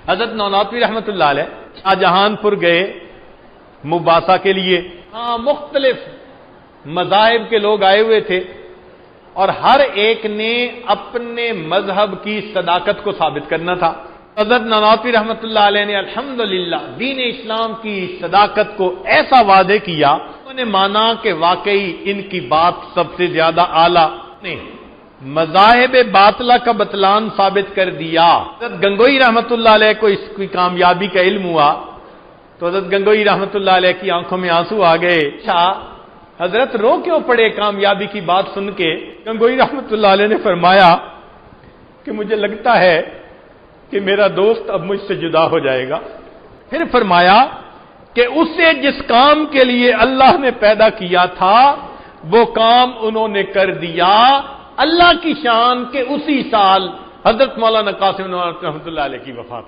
حضرت نونوتوی رحمۃ اللہ علیہ شاہجہان پور گئے مباحثہ کے لیے. مختلف مذاہب کے لوگ آئے ہوئے تھے اور ہر ایک نے اپنے مذہب کی صداقت کو ثابت کرنا تھا. حضرت نونوتوی رحمۃ اللہ علیہ نے الحمدللہ دین اسلام کی صداقت کو ایسا واضح کیا، انہوں نے مانا کہ واقعی ان کی بات سب سے زیادہ اعلیٰ نے مذاہب باطلہ کا بطلان ثابت کر دیا. حضرت گنگوئی رحمۃ اللہ علیہ کو اس کی کامیابی کا علم ہوا تو حضرت گنگوئی رحمۃ اللہ علیہ کی آنکھوں میں آنسو آ گئے. حضرت رو کیوں پڑے کامیابی کی بات سن کے؟ گنگوئی رحمۃ اللہ علیہ نے فرمایا کہ مجھے لگتا ہے کہ میرا دوست اب مجھ سے جدا ہو جائے گا. پھر فرمایا کہ اسے جس کام کے لیے اللہ نے پیدا کیا تھا وہ کام انہوں نے کر دیا. اللہ کی شان کے اسی سال حضرت مولانا قاسم نانوتوی رحمۃ اللہ علیہ کی وفات.